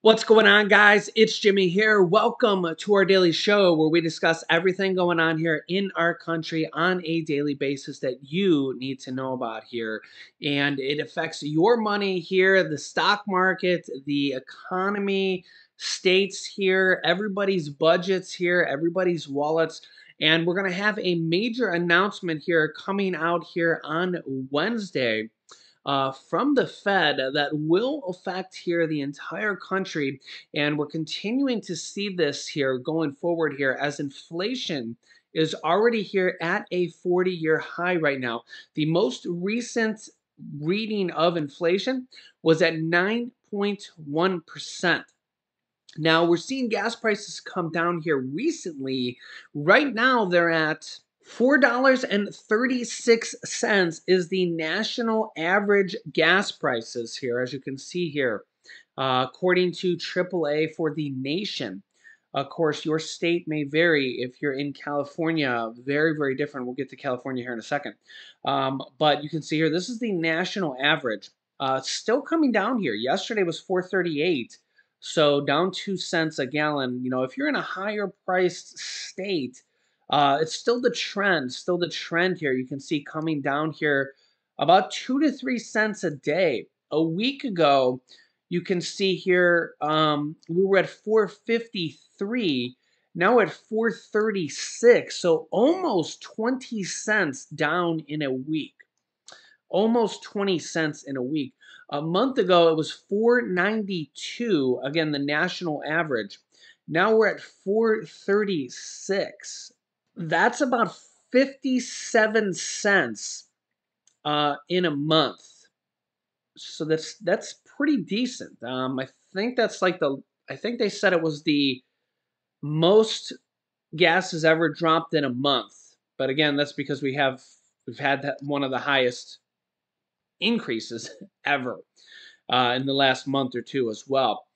What's going on, guys? It's Jimmy here. Welcome to our daily show where we discuss everything going on here in our country on a daily basis that you need to know about here. And it affects your money here, the stock market, the economy, states here, everybody's budgets here, everybody's wallets. And we're going to have a major announcement here coming out here on Wednesday from the Fed that will affect here the entire country. And we're continuing to see this here going forward here as inflation is already here at a 40-year high right now. The most recent reading of inflation was at 9.1%. Now we're seeing gas prices come down here recently. Right now they're at $4.36 is the national average gas prices here, as you can see here, according to AAA for the nation. Of course, your state may vary. If you're in California, very, very different. We'll get to California here in a second. But you can see here, this is the national average. Still coming down here. Yesterday was 438. So down 2 cents a gallon. You know, if you're in a higher priced state, it's still the trend here. You can see coming down here about 2 to 3 cents a day. A week ago, you can see here we were at 453. Now at 436. So almost 20 cents down in a week. Almost 20 cents in a week. A month ago, it was 492, again, the national average. Now we're at 436. That's about 57 cents in a month. So that's pretty decent. I think that's like I think they said it was the most gas has ever dropped in a month. But again, that's because we've had one of the highest increases ever in the last month or two as well.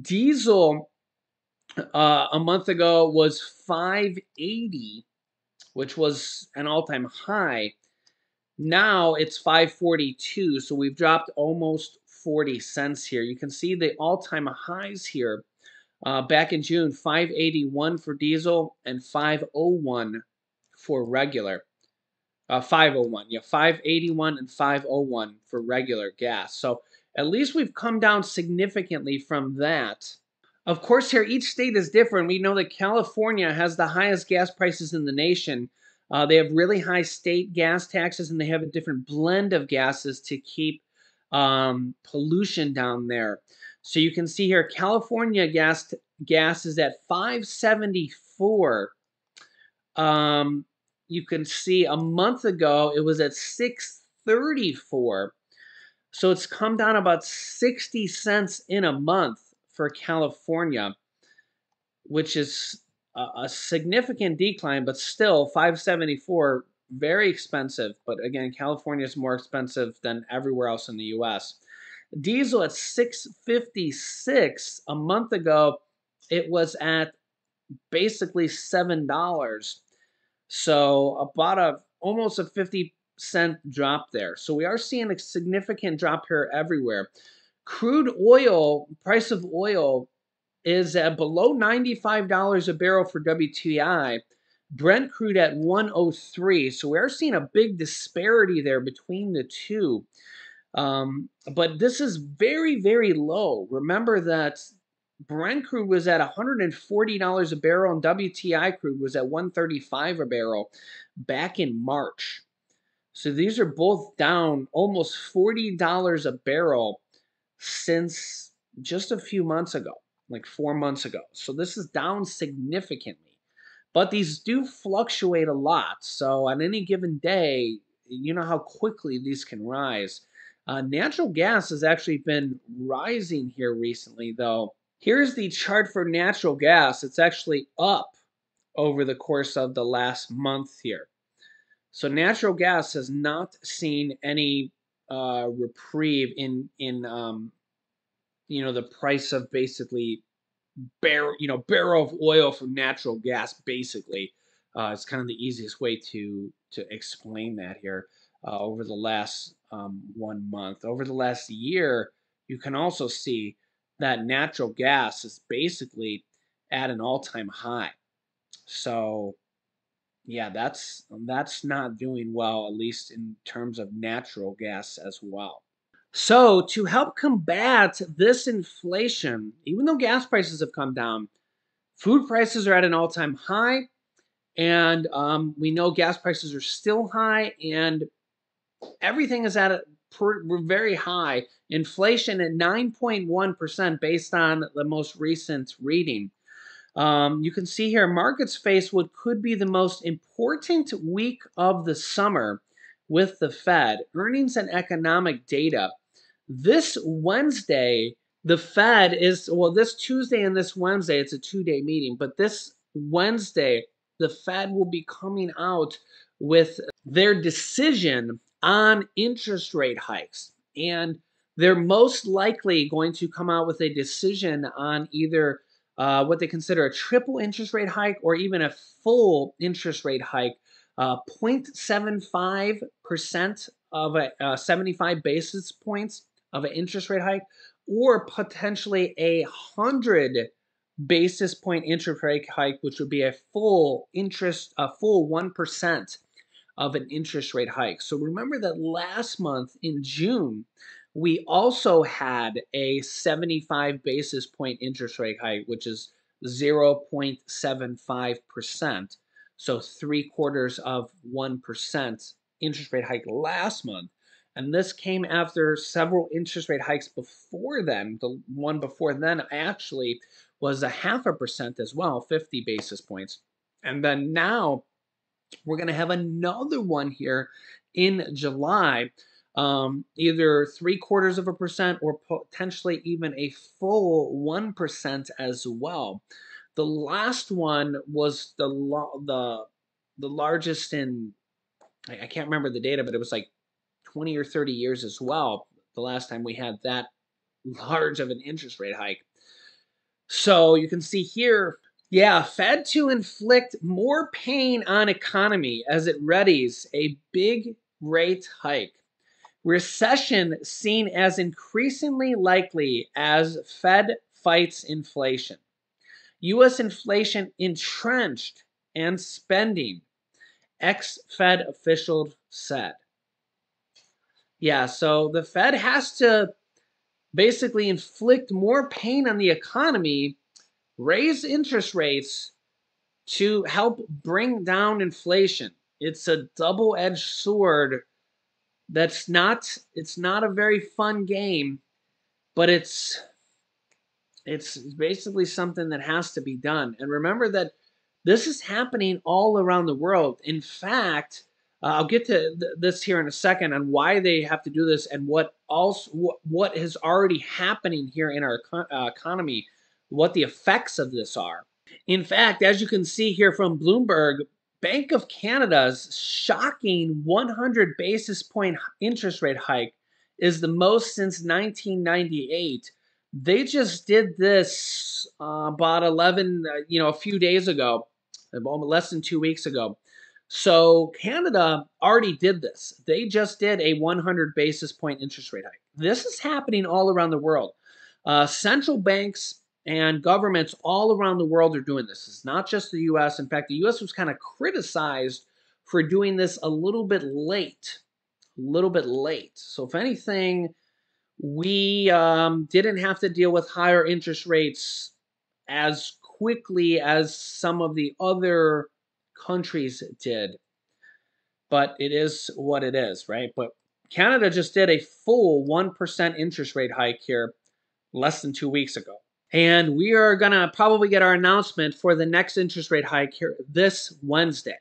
Diesel a month ago was 580, which was an all-time high. Now it's 542, so we've dropped almost 40 cents here. You can see the all-time highs here. Back in June, 581 for diesel and 501 for regular. 501, yeah, 581 and 501 for regular gas. So at least we've come down significantly from that. Of course, here each state is different. We know that California has the highest gas prices in the nation. They have really high state gas taxes, and they have a different blend of gases to keep pollution down there. So you can see here, California gas is at 574. You can see a month ago it was at 634. So it's come down about 60 cents in a month for California, which is a significant decline, but still 574, very expensive. But again, California is more expensive than everywhere else in the US. Diesel at 656. A month ago, it was at basically $7. So about almost a 50-cent drop there. So we are seeing a significant drop here everywhere. Crude oil, price of oil is at below $95 a barrel for WTI. Brent crude at 103. So we are seeing a big disparity there between the two. But this is very, very low. Remember that Brent crude was at $140 a barrel and WTI crude was at $135 a barrel back in March. So these are both down almost $40 a barrel since just a few months ago, like 4 months ago. So this is down significantly. But these do fluctuate a lot. So on any given day, you know how quickly these can rise. Natural gas has actually been rising here recently, though. Here's the chart for natural gas. It's actually up over the course of the last month here. So natural gas has not seen any reprieve in the price of basically barrel of oil from natural gas. Basically, it's kind of the easiest way to explain that here. Over the last 1 month, over the last year, you can also see that natural gas is basically at an all-time high. So yeah, that's not doing well, at least in terms of natural gas as well. So to help combat this inflation, even though gas prices have come down, food prices are at an all-time high, and we know gas prices are still high, and everything is at a very high. Inflation at 9.1% based on the most recent reading. You can see here markets face what could be the most important week of the summer with the Fed. Earnings and economic data. This Wednesday, the Fed is, well, this Tuesday and this Wednesday, it's a 2-day meeting, but this Wednesday, the Fed will be coming out with their decision on interest rate hikes. And they're most likely going to come out with a decision on either what they consider a triple interest rate hike or even a full interest rate hike, 0.75% of a 75 basis points of an interest rate hike, or potentially 100 basis point interest rate hike, which would be a full 1% of an interest rate hike. So remember that last month in June, we also had a 75 basis point interest rate hike, which is 0.75%. So 0.75% interest rate hike last month. And this came after several interest rate hikes before then. The one before then actually was 0.5% as well, 50 basis points. And then now we're going to have another one here in July, either 0.75% or potentially even a full 1% as well. The last one was the largest in, I can't remember the data, but it was like 20 or 30 years as well. The last time we had that large of an interest rate hike. So you can see here, yeah, Fed to inflict more pain on economy as it readies a big rate hike. Recession seen as increasingly likely as Fed fights inflation. U.S. inflation entrenched and spending, ex-Fed official said. Yeah, so the Fed has to basically inflict more pain on the economy, raise interest rates to help bring down inflation. It's a double-edged sword. It's not a very fun game, but it's basically something that has to be done. And remember that this is happening all around the world. In fact, I'll get to this here in a second on why they have to do this and what is already happening here in our economy, what the effects of this are. In fact, as you can see here from Bloomberg, Bank of Canada's shocking 100 basis point interest rate hike is the most since 1998. They just did this about a few days ago, less than 2 weeks ago. So Canada already did this. They just did a 100 basis point interest rate hike. This is happening all around the world. Central banks and governments all around the world are doing this. It's not just the U.S. In fact, the U.S. was kind of criticized for doing this a little bit late. So if anything, we didn't have to deal with higher interest rates as quickly as some of the other countries did. But it is what it is, right? But Canada just did a full 1% interest rate hike here less than 2 weeks ago. And we are going to probably get our announcement for the next interest rate hike here this Wednesday.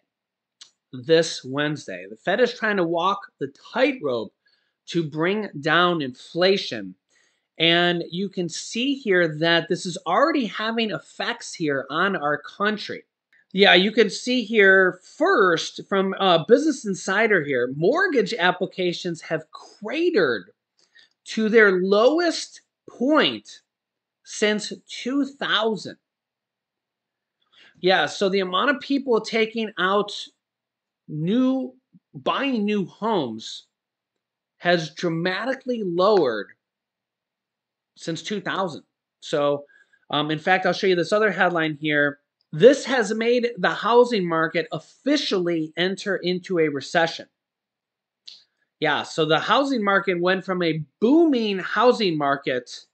The Fed is trying to walk the tightrope to bring down inflation. And you can see here that this is already having effects here on our country. Yeah, you can see here first from Business Insider here, mortgage applications have cratered to their lowest point since 2000. Yeah, so the amount of people taking out buying new homes has dramatically lowered since 2000. So, in fact, I'll show you this other headline here. This has made the housing market officially enter into a recession. Yeah, so the housing market went from a booming housing market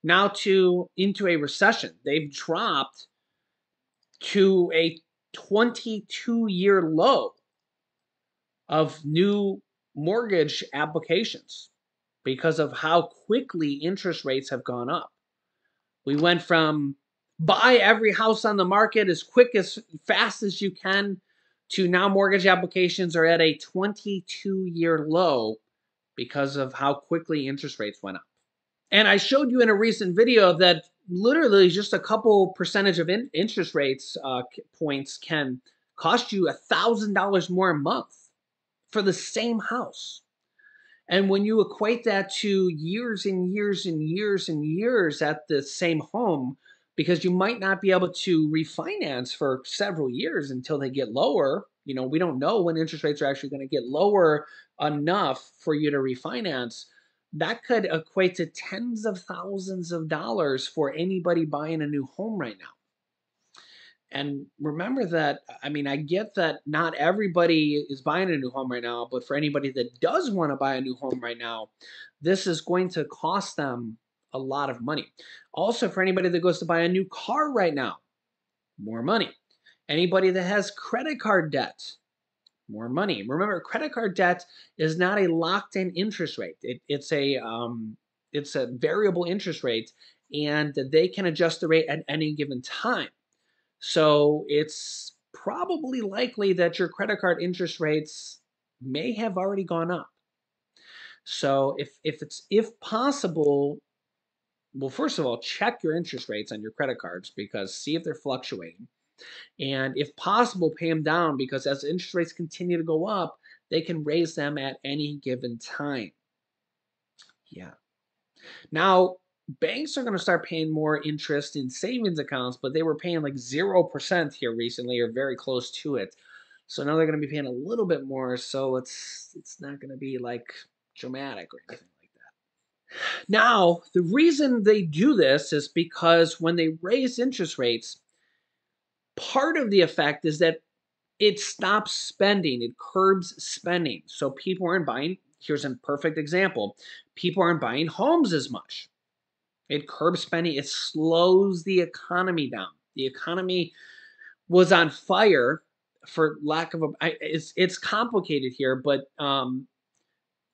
now to into a recession. They've dropped to a 22-year low of new mortgage applications because of how quickly interest rates have gone up. We went from buy every house on the market as quick as fast as you can to now mortgage applications are at a 22-year low because of how quickly interest rates went up. And I showed you in a recent video that literally just a couple percentage of interest rates points can cost you $1,000 more a month for the same house. And when you equate that to years and years and years and years at the same home, because you might not be able to refinance for several years until they get lower. We don't know when interest rates are actually going to get lower enough for you to refinance. That could equate to tens of thousands of dollars for anybody buying a new home right now. And remember that, I mean, I get that not everybody is buying a new home right now, but for anybody that does want to buy a new home right now, this is going to cost them a lot of money. Also, for anybody that goes to buy a new car right now, more money. Anybody that has credit card debt, more money. Remember, credit card debt is not a locked-in interest rate. It's a variable interest rate, and they can adjust the rate at any given time. So it's probably likely that your credit card interest rates may have already gone up. So if possible, well, first of all, check your interest rates on your credit cards because see if they're fluctuating. And if possible, pay them down because as interest rates continue to go up, they can raise them at any given time. Yeah. Now, banks are going to start paying more interest in savings accounts, but they were paying like 0% here recently or very close to it. So now they're going to be paying a little bit more, so it's not going to be like dramatic or anything like that. Now, the reason they do this is because when they raise interest rates, part of the effect is that it stops spending, it curbs spending. So people aren't buying, here's a perfect example, people aren't buying homes as much. It curbs spending. It slows the economy down. The economy was on fire, for lack of a. It's complicated here, but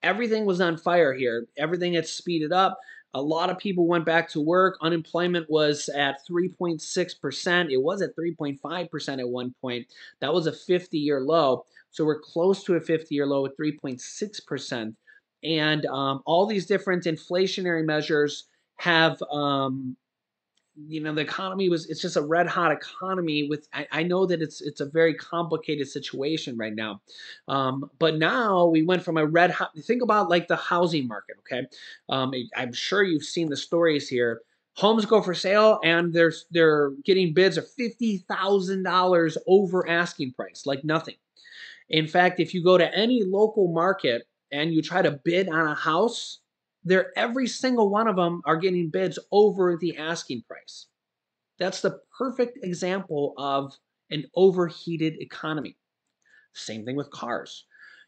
everything was on fire here. Everything had speeded up. A lot of people went back to work. Unemployment was at 3.6%. It was at 3.5% at one point. That was a 50-year low. So we're close to a 50-year low at 3.6%. And all these different inflationary measures have the economy it's just a red hot economy with I know that it's a very complicated situation right now, but now we went from a red hot, think about like the housing market. Okay, I'm sure you've seen the stories here. Homes go for sale and they're getting bids of $50,000 over asking price, like nothing. In fact, if you go to any local market and you try to bid on a house, every single one of them are getting bids over the asking price. That's the perfect example of an overheated economy. Same thing with cars.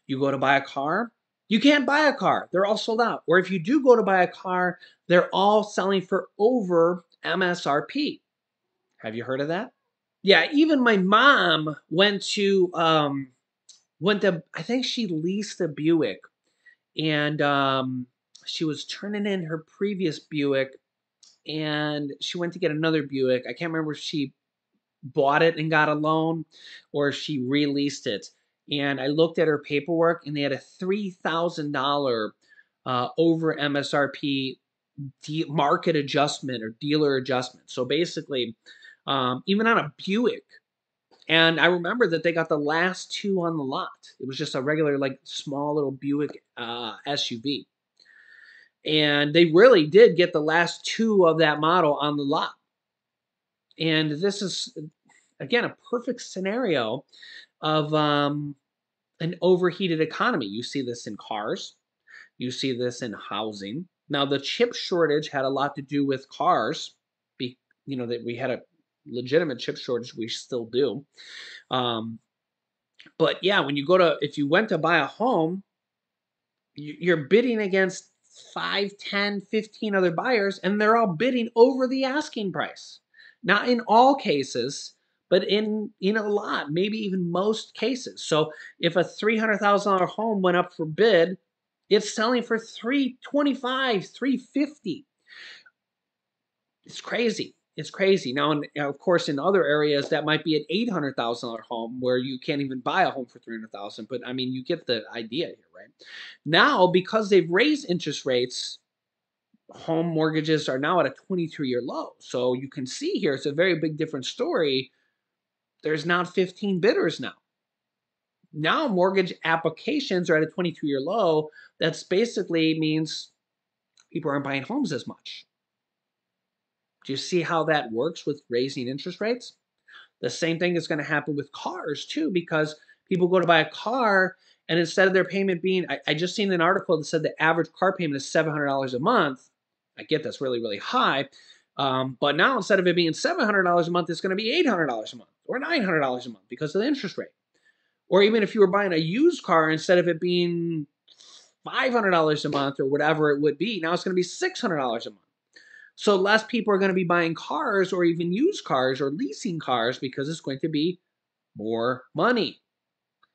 You go to buy a car, you can't buy a car. They're all sold out. Or if you do go to buy a car, they're all selling for over MSRP. Have you heard of that? Yeah, even my mom went to I think she leased a Buick, and she was turning in her previous Buick, and she went to get another Buick. I can't remember if she bought it and got a loan or if she released it. And I looked at her paperwork, and they had a $3,000 over MSRP market adjustment or dealer adjustment. So basically, even on a Buick, and I remember that they got the last two on the lot. It was just a regular, like, small little Buick SUV. And they really did get the last two of that model on the lot. And this is, again, a perfect scenario of an overheated economy. You see this in cars. You see this in housing. Now, the chip shortage had a lot to do with cars, that we had a legitimate chip shortage. We still do. Um, but yeah, if you went to buy a home, you're bidding against 5, 10, 15 other buyers, and they're all bidding over the asking price. Not in all cases, but in a lot, maybe even most cases. So if a $300,000 home went up for bid, it's selling for 325, 350. It's crazy. It's crazy. Now, of course, in other areas, that might be an $800,000 home where you can't even buy a home for 300,000. But I mean, you get the idea here, right? Now, because they've raised interest rates, home mortgages are now at a 22-year low. So you can see here, it's a very big different story. There's not 15 bidders now. Now, mortgage applications are at a 22-year low. That's basically means people aren't buying homes as much. Do you see how that works with raising interest rates? The same thing is going to happen with cars too, because people go to buy a car and instead of their payment being, I just seen an article that said the average car payment is $700 a month. I get that's really, really high. But now instead of it being $700 a month, it's going to be $800 a month or $900 a month because of the interest rate. Or even if you were buying a used car, instead of it being $500 a month or whatever it would be, now it's going to be $600 a month. So less people are going to be buying cars or even used cars or leasing cars because it's going to be more money.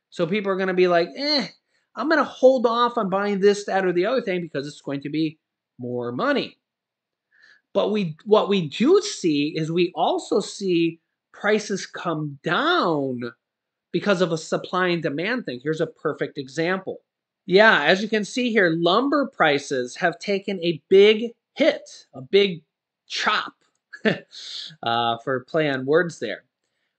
So people are going to be like, I'm going to hold off on buying this, that, or the other thing because it's going to be more money. But what we do see is we also see prices come down because of a supply and demand thing. Here's a perfect example. Yeah, as you can see here, lumber prices have taken a big hit, a big chop for play on words there.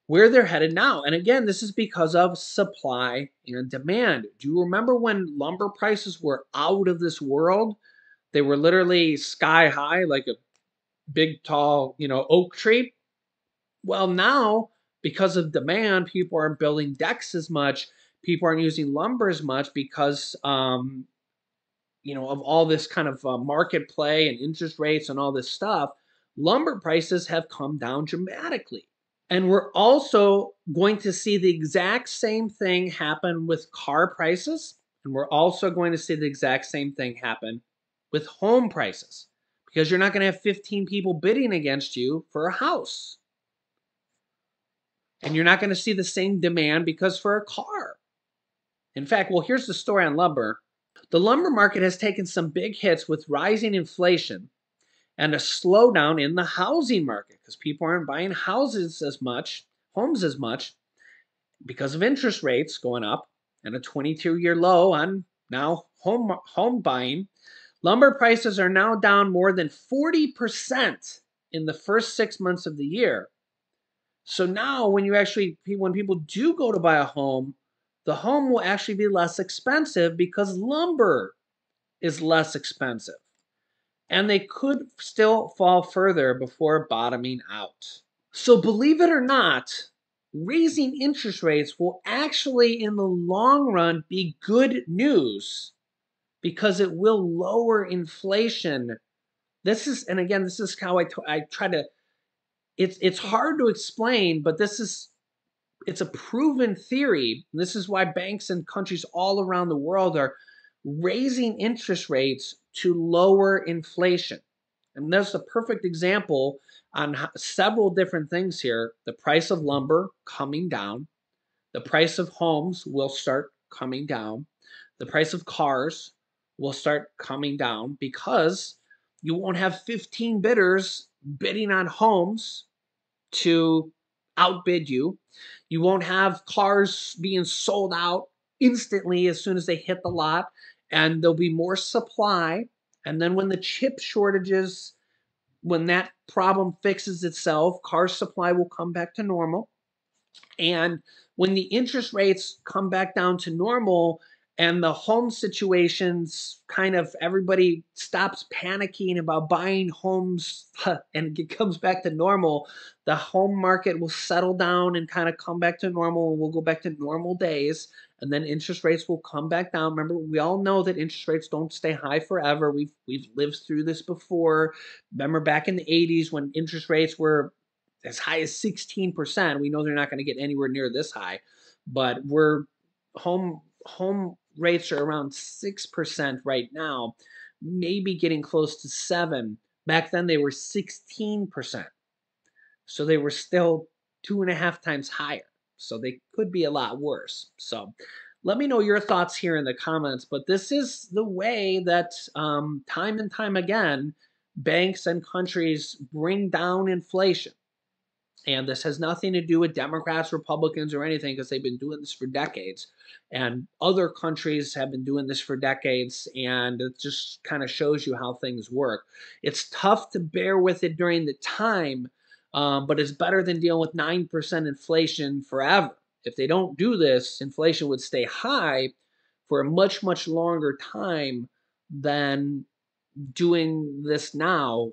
Where they're headed now. And again, this is because of supply and demand. Do you remember when lumber prices were out of this world? They were literally sky high, like a big, tall, oak tree. Well, now, because of demand, people aren't building decks as much. People aren't using lumber as much because of all this kind of market play and interest rates and all this stuff, lumber prices have come down dramatically. And we're also going to see the exact same thing happen with car prices. And we're also going to see the exact same thing happen with home prices because you're not going to have 15 people bidding against you for a house. And you're not going to see the same demand because for a car. In fact, well, here's the story on lumber. The lumber market has taken some big hits with rising inflation and a slowdown in the housing market because people aren't buying homes as much because of interest rates going up and a 22-year low on now home buying. Lumber prices are now down more than 40% in the first 6 months of the year. So now when people do go to buy a home, the home will actually be less expensive because lumber is less expensive. And they could still fall further before bottoming out. So believe it or not, raising interest rates will actually, in the long run, be good news because it will lower inflation. This is how I try to. It's hard to explain, but it's a proven theory. This is why banks and countries all around the world are raising interest rates to lower inflation. And that's a perfect example on several different things here. The price of lumber coming down. The price of homes will start coming down. The price of cars will start coming down because you won't have 15 bidders bidding on homes to outbid you. You won't have cars being sold out instantly as soon as they hit the lot, and there'll be more supply. And then when the chip shortages, when that problem fixes itself, car supply will come back to normal. And when the interest rates come back down to normal and the home situations kind of everybody stops panicking about buying homes and it comes back to normal, the home market will settle down and kind of come back to normal and we'll go back to normal days, and then interest rates will come back down. Remember, we all know that interest rates don't stay high forever. We've lived through this before. Remember back in the 80s when interest rates were as high as 16%. We know they're not going to get anywhere near this high, but we're home rates are around 6% right now, maybe getting close to 7. Back then they were 16%. So they were still 2.5 times higher. So they could be a lot worse. So let me know your thoughts here in the comments. But this is the way that time and time again, banks and countries bring down inflation. And this has nothing to do with Democrats, Republicans, or anything, because they've been doing this for decades. And other countries have been doing this for decades. And it just kind of shows you how things work. It's tough to bear with it during the time, but it's better than dealing with 9% inflation forever. If they don't do this, inflation would stay high for a much, much longer time than doing this now.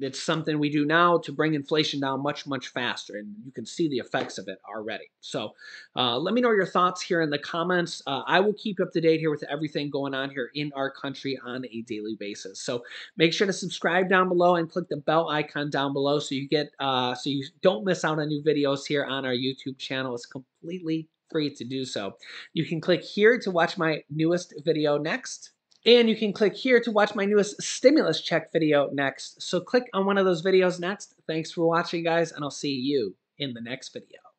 It's something we do now to bring inflation down much, much faster, and you can see the effects of it already. So let me know your thoughts here in the comments. I will keep you up to date here with everything going on here in our country on a daily basis. So make sure to subscribe down below and click the bell icon down below so you get so you don't miss out on new videos here on our YouTube channel. It's completely free to do so. You can click here to watch my newest video next. And you can click here to watch my newest stimulus check video next. So click on one of those videos next. Thanks for watching, guys, and I'll see you in the next video.